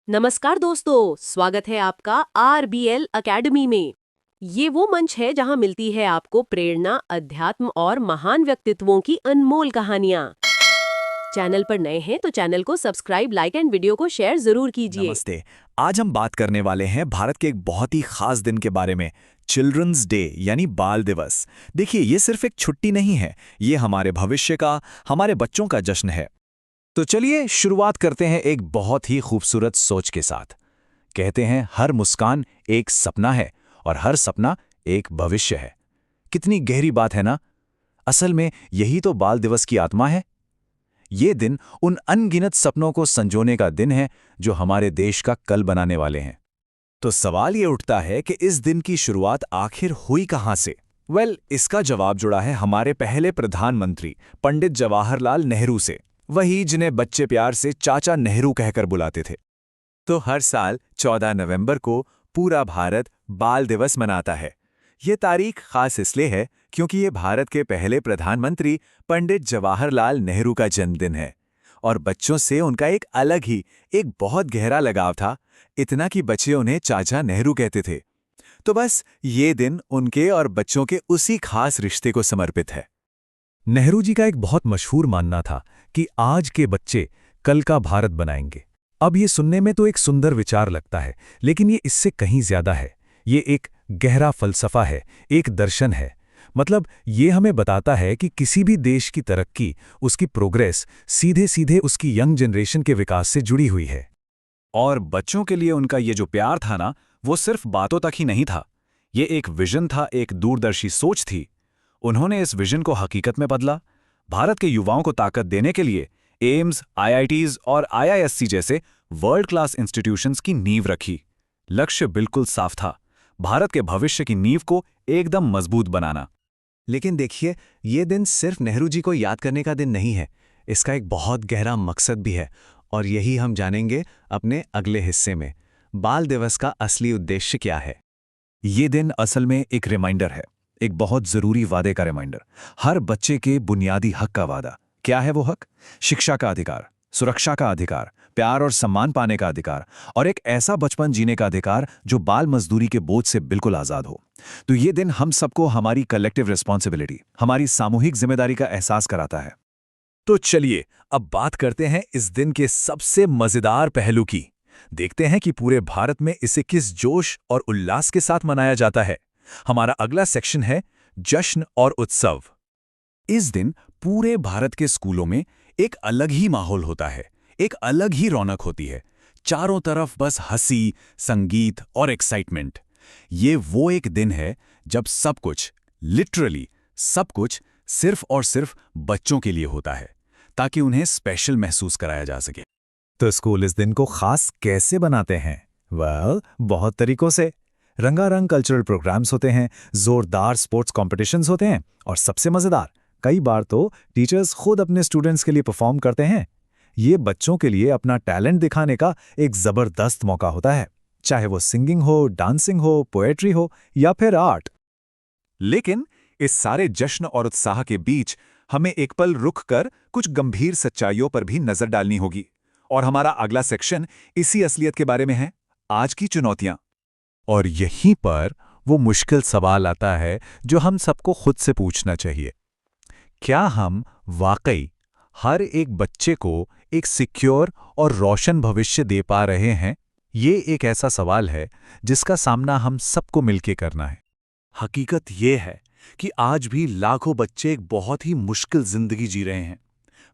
नमस्कार दोस्तों, स्वागत है आपका आरबीएल एकेडमी में। ये वो मंच है जहां मिलती है आपको प्रेरणा, अध्यात्म और महान व्यक्तित्वों की अनमोल कहानियां। चैनल पर नए हैं तो चैनल को सब्सक्राइब, लाइक एंड वीडियो को शेयर जरूर कीजिए। नमस्ते। आज हम बात करने वाले हैं भारत के एक बहुत ही खास दिन के बारे में, चिल्ड्रंस डे यानी बाल दिवस। देखिए, ये सिर्फ एक छुट्टी नहीं है, ये हमारे भविष्य का, हमारे बच्चों का जश्न है। तो चलिए शुरुआत करते हैं एक बहुत ही खूबसूरत सोच के साथ। कहते हैं हर मुस्कान एक सपना है और हर सपना एक भविष्य है। कितनी गहरी बात है ना। असल में यही तो बाल दिवस की आत्मा है। ये दिन उन अनगिनत सपनों को संजोने का दिन है जो हमारे देश का कल बनाने वाले हैं। तो सवाल ये उठता है कि इस दिन की शुरुआत आखिर हुई कहां से? इसका जवाब जुड़ा है हमारे पहले प्रधानमंत्री पंडित जवाहरलाल नेहरू से, वही जिन्हें बच्चे प्यार से चाचा नेहरू कहकर बुलाते थे। तो हर साल 14 नवंबर को पूरा भारत बाल दिवस मनाता है। ये तारीख खास इसलिए है क्योंकि ये भारत के पहले प्रधानमंत्री पंडित जवाहरलाल नेहरू का जन्मदिन है और बच्चों से उनका एक अलग ही, एक बहुत गहरा लगाव था, इतना कि बच्चे उन्हें चाचा नेहरू कहते थे। तो बस ये दिन उनके और बच्चों के उसी खास रिश्ते को समर्पित है। नेहरू जी का एक बहुत मशहूर मानना था कि आज के बच्चे कल का भारत बनाएंगे। अब ये सुनने में तो एक सुंदर विचार लगता है, लेकिन ये इससे कहीं ज्यादा है। ये एक गहरा फलसफा है, एक दर्शन है। मतलब ये हमें बताता है कि किसी भी देश की तरक्की, उसकी प्रोग्रेस सीधे सीधे उसकी यंग जनरेशन के विकास से जुड़ी हुई है। और बच्चों के लिए उनका ये जो प्यार था ना, वो सिर्फ बातों तक ही नहीं था। ये एक विजन था, एक दूरदर्शी सोच थी। उन्होंने इस विजन को हकीकत में बदला। भारत के युवाओं को ताकत देने के लिए एम्स, आईआईटीज और आईआईएससी जैसे वर्ल्ड क्लास इंस्टीट्यूशंस की नींव रखी। लक्ष्य बिल्कुल साफ था, भारत के भविष्य की नींव को एकदम मजबूत बनाना। लेकिन देखिए, ये दिन सिर्फ नेहरू जी को याद करने का दिन नहीं है। इसका एक बहुत गहरा मकसद भी है और यही हम जानेंगे अपने अगले हिस्से में। बाल दिवस का असली उद्देश्य क्या है? ये दिन असल में एक रिमाइंडर है, एक बहुत जरूरी वादे का रिमाइंडर। हर बच्चे के बुनियादी हक का वादा। क्या है वो हक? शिक्षा का अधिकार, सुरक्षा का अधिकार, प्यार और सम्मान पाने का अधिकार और एक ऐसा बचपन जीने का अधिकार जो बाल मजदूरी के बोझ से बिल्कुल आजाद हो। तो ये दिन हम सबको हमारी कलेक्टिव रिस्पॉन्सिबिलिटी, हमारी सामूहिक जिम्मेदारी का एहसास कराता है। तो चलिए अब बात करते हैं इस दिन के सबसे मजेदार पहलू की। देखते हैं कि पूरे भारत में इसे किस जोश और उल्लास के साथ मनाया जाता है। हमारा अगला सेक्शन है जश्न और उत्सव। इस दिन पूरे भारत के स्कूलों में एक अलग ही माहौल होता है, एक अलग ही रौनक होती है। चारों तरफ बस हंसी, संगीत और एक्साइटमेंट। ये वो एक दिन है जब सब कुछ, लिटरली सब कुछ, सिर्फ और सिर्फ बच्चों के लिए होता है, ताकि उन्हें स्पेशल महसूस कराया जा सके। तो स्कूल इस दिन को खास कैसे बनाते हैं? बहुत तरीकों से। रंगारंग कल्चरल प्रोग्राम्स होते हैं, जोरदार स्पोर्ट्स कॉम्पिटिशन्स होते हैं और सबसे मजेदार, कई बार तो टीचर्स खुद अपने स्टूडेंट्स के लिए परफॉर्म करते हैं। ये बच्चों के लिए अपना टैलेंट दिखाने का एक जबरदस्त मौका होता है, चाहे वो सिंगिंग हो, डांसिंग हो, पोएट्री हो या फिर आर्ट। लेकिन इस सारे जश्न और उत्साह के बीच हमें एक पल रुक कर कुछ गंभीर सच्चाइयों पर भी नजर डालनी होगी। और हमारा अगला सेक्शन इसी असलियत के बारे में है, आज की चुनौतियां। और यहीं पर वो मुश्किल सवाल आता है जो हम सबको खुद से पूछना चाहिए। क्या हम वाकई हर एक बच्चे को एक सिक्योर और रोशन भविष्य दे पा रहे हैं? ये एक ऐसा सवाल है जिसका सामना हम सबको मिलकर करना है। हकीकत ये है कि आज भी लाखों बच्चे एक बहुत ही मुश्किल जिंदगी जी रहे हैं।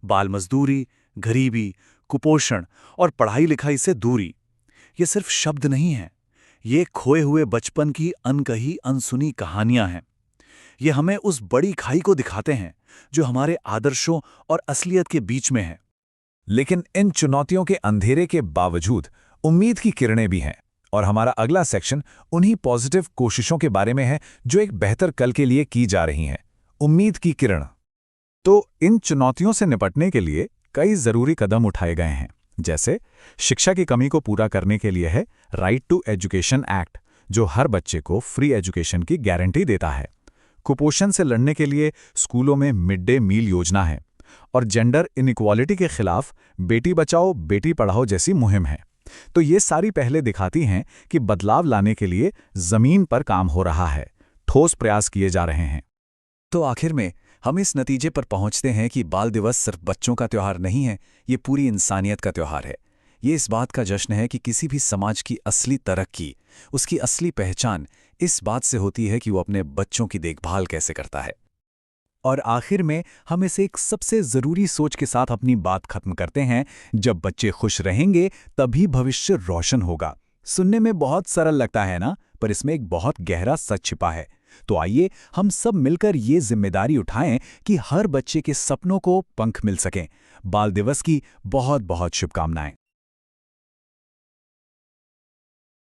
बाल मजदूरी, गरीबी, कुपोषण और पढ़ाई लिखाई से दूरी, ये सिर्फ शब्द नहीं हैं। ये खोए हुए बचपन की अनकही, अनसुनी कहानियां हैं। ये हमें उस बड़ी खाई को दिखाते हैं जो हमारे आदर्शों और असलियत के बीच में है। लेकिन इन चुनौतियों के अंधेरे के बावजूद उम्मीद की किरणें भी हैं। और हमारा अगला सेक्शन उन्हीं पॉजिटिव कोशिशों के बारे में है जो एक बेहतर कल के लिए की जा रही हैं। उम्मीद की किरण। तो इन चुनौतियों से निपटने के लिए कई जरूरी कदम उठाए गए हैं। जैसे शिक्षा की कमी को पूरा करने के लिए है राइट टू एजुकेशन एक्ट, जो हर बच्चे को फ्री एजुकेशन की गारंटी देता है। कुपोषण से लड़ने के लिए स्कूलों में मिड डे मील योजना है और जेंडर इनइक्वालिटी के खिलाफ बेटी बचाओ बेटी पढ़ाओ जैसी मुहिम है। तो ये सारी पहले दिखाती हैं कि बदलाव लाने के लिए जमीन पर काम हो रहा है, ठोस प्रयास किए जा रहे हैं। तो आखिर में हम इस नतीजे पर पहुंचते हैं कि बाल दिवस सिर्फ बच्चों का त्योहार नहीं है, ये पूरी इंसानियत का त्योहार है। ये इस बात का जश्न है कि किसी भी समाज की असली तरक्की, उसकी असली पहचान इस बात से होती है कि वो अपने बच्चों की देखभाल कैसे करता है। और आखिर में हम इसे एक सबसे ज़रूरी सोच के साथ अपनी बात खत्म करते हैं, जब बच्चे खुश रहेंगे तभी भविष्य रोशन होगा। सुनने में बहुत सरल लगता है ना, पर इसमें एक बहुत गहरा सच छिपा है। तो आइए हम सब मिलकर ये जिम्मेदारी उठाएं कि हर बच्चे के सपनों को पंख मिल सकें। बाल दिवस की बहुत बहुत शुभकामनाएं।